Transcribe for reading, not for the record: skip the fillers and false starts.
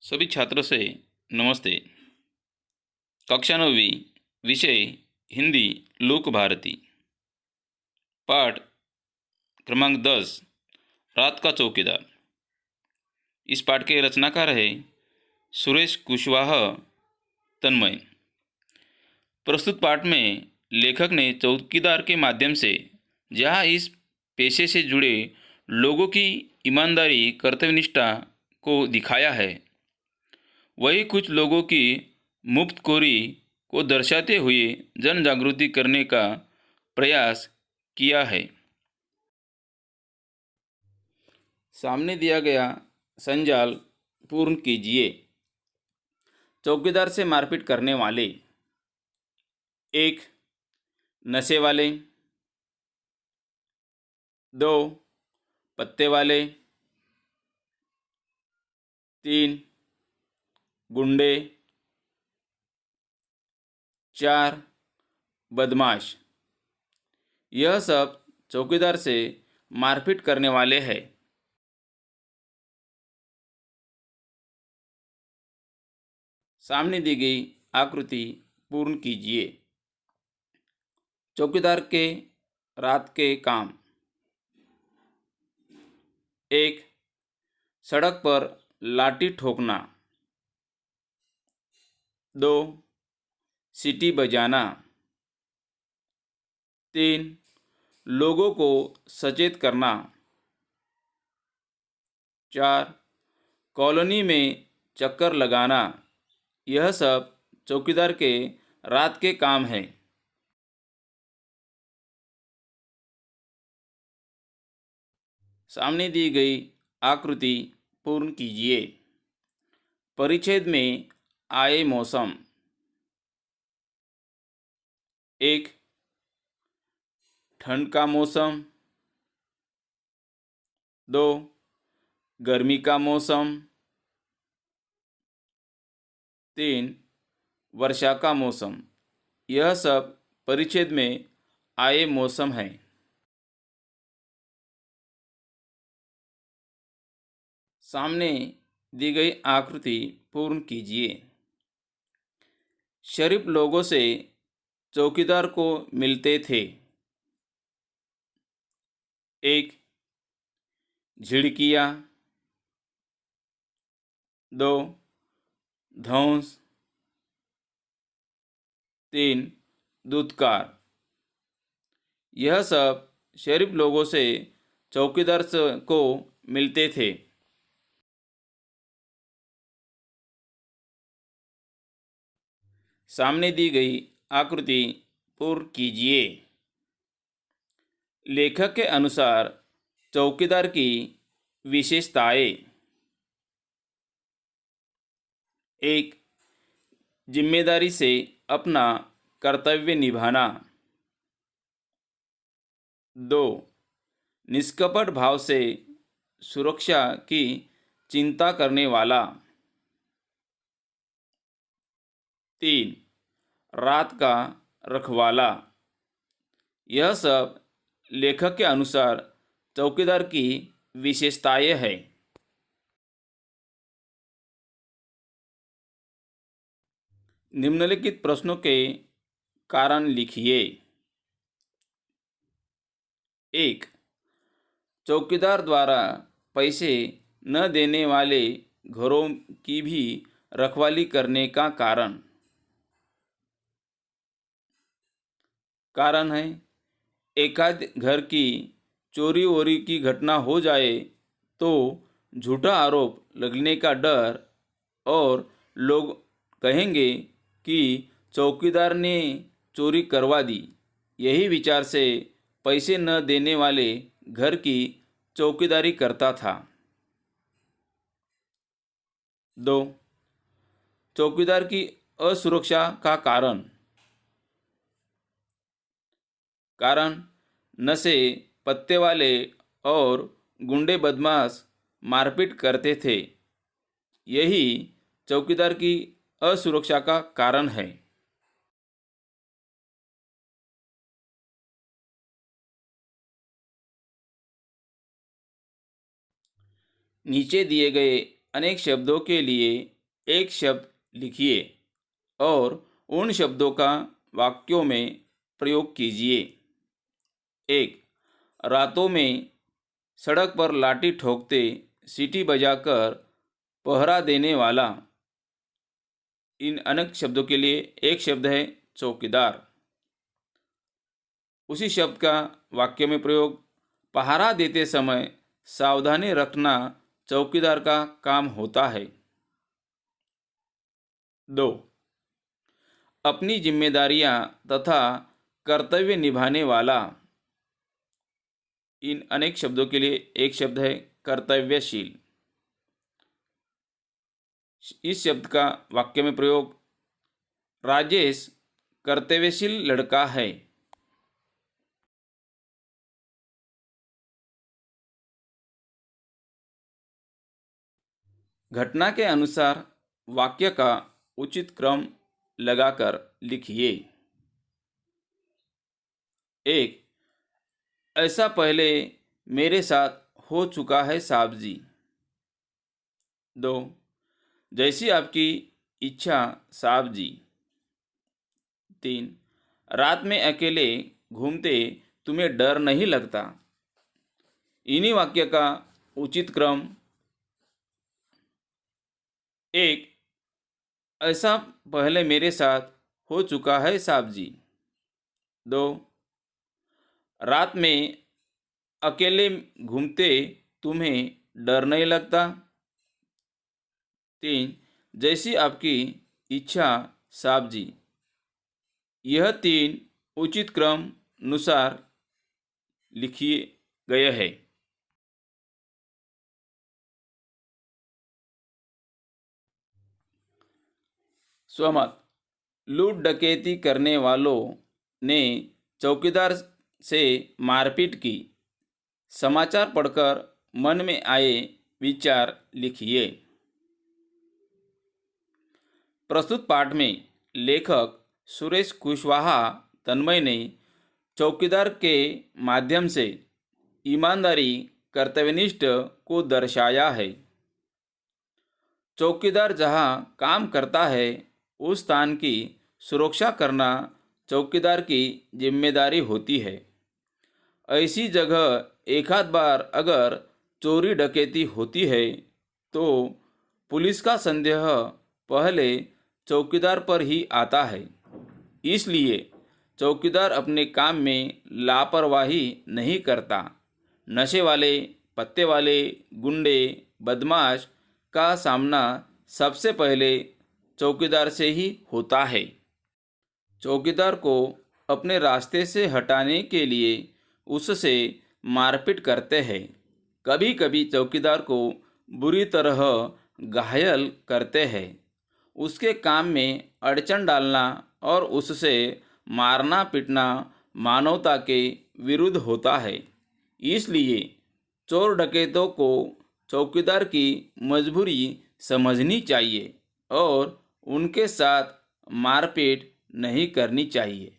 सभी छात्रों से नमस्ते। कक्षा 9वीं, विषय हिंदी लोक भारती, पाठ क्रमांक 10, रात का चौकीदार। इस पाठ के रचनाकार है सुरेश कुशवाहा तन्मय। प्रस्तुत पाठ में लेखक ने चौकीदार के माध्यम से जहाँ इस पेशे से जुड़े लोगों की ईमानदारी, कर्तव्यनिष्ठा को दिखाया है, वही कुछ लोगों की मुफ्तखोरी को दर्शाते हुए जन जागृति करने का प्रयास किया है। सामने दिया गया संजाल पूर्ण कीजिए। चौकीदार से मारपीट करने वाले। 1. नशे वाले। 2. पत्ते वाले। 3. गुंडे। 4. बदमाश। यह सब चौकीदार से मारपीट करने वाले हैं। सामने दी गई आकृति पूर्ण कीजिए। चौकीदार के रात के काम। 1. सड़क पर लाठी ठोकना। 2. सीटी बजाना। 3. लोगों को सचेत करना। 4. कॉलोनी में चक्कर लगाना। यह सब चौकीदार के रात के काम हैं। सामने दी गई आकृति पूर्ण कीजिए। परिच्छेद में आए मौसम। 1. ठंड का मौसम। 2. गर्मी का मौसम। 3. वर्षा का मौसम। यह सब परिच्छेद में आए मौसम हैं। सामने दी गई आकृति पूर्ण कीजिए। शरीफ लोगों से चौकीदार को मिलते थे। 1. झिड़कियाँ। 2. धौंस। 3. दूधकार। यह सब शरीफ लोगों से चौकीदार को मिलते थे। सामने दी गई आकृति पूर्ण कीजिए। लेखक के अनुसार चौकीदार की विशेषताएं। 1. जिम्मेदारी से अपना कर्तव्य निभाना। 2. निष्कपट भाव से सुरक्षा की चिंता करने वाला। 3. रात का रखवाला। यह सब लेखक के अनुसार चौकीदार की विशेषताएं हैं। निम्नलिखित प्रश्नों के कारण लिखिए। 1. चौकीदार द्वारा पैसे न देने वाले घरों की भी रखवाली करने का कारण। कारण है, एकाध घर की चोरी वोरी की घटना हो जाए तो झूठा आरोप लगने का डर और लोग कहेंगे कि चौकीदार ने चोरी करवा दी। यही विचार से पैसे न देने वाले घर की चौकीदारी करता था। 2. चौकीदार की असुरक्षा का कारण। कारण नशे, पत्ते वाले और गुंडे बदमाश मारपीट करते थे। यही चौकीदार की असुरक्षा का कारण है। नीचे दिए गए अनेक शब्दों के लिए एक शब्द लिखिए और उन शब्दों का वाक्यों में प्रयोग कीजिए। 1. रातों में सड़क पर लाठी ठोकते, सीटी बजाकर पहरा देने वाला। इन अनेक शब्दों के लिए एक शब्द है चौकीदार। उसी शब्द का वाक्य में प्रयोग, पहरा देते समय सावधानी रखना चौकीदार का काम होता है। 2. अपनी जिम्मेदारियां तथा कर्तव्य निभाने वाला। इन अनेक शब्दों के लिए एक शब्द है कर्तव्यशील। इस शब्द का वाक्य में प्रयोग, राजेश कर्तव्यशील लड़का है। घटना के अनुसार वाक्य का उचित क्रम लगाकर लिखिए। 1. ऐसा पहले मेरे साथ हो चुका है साहब जी। 2. जैसी आपकी इच्छा साहब जी। 3. रात में अकेले घूमते तुम्हें डर नहीं लगता। इन्हीं वाक्य का उचित क्रम, 1. ऐसा पहले मेरे साथ हो चुका है साहब जी। 2. रात में अकेले घूमते तुम्हें डर नहीं लगता। 3. जैसी आपकी इच्छा साहब जी। यह 3 उचित क्रम अनुसार लिखिए गए हैं। स्वमत, लूट डकैती करने वालों ने चौकीदार से मारपीट की। समाचार पढ़कर मन में आए विचार लिखिए। प्रस्तुत पाठ में लेखक सुरेश कुशवाहा तन्मय ने चौकीदार के माध्यम से ईमानदारी, कर्तव्यनिष्ठ को दर्शाया है। चौकीदार जहां काम करता है, उस स्थान की सुरक्षा करना चौकीदार की जिम्मेदारी होती है। ऐसी जगह एक आध बार अगर चोरी डकैती होती है तो पुलिस का संदेह पहले चौकीदार पर ही आता है। इसलिए चौकीदार अपने काम में लापरवाही नहीं करता। नशे वाले, पत्ते वाले, गुंडे, बदमाश का सामना सबसे पहले चौकीदार से ही होता है। चौकीदार को अपने रास्ते से हटाने के लिए उससे मारपीट करते हैं। कभी कभी चौकीदार को बुरी तरह घायल करते हैं। उसके काम में अड़चन डालना और उससे मारना पीटना मानवता के विरुद्ध होता है। इसलिए चोर डकैतों को चौकीदार की मजबूरी समझनी चाहिए और उनके साथ मारपीट नहीं करनी चाहिए।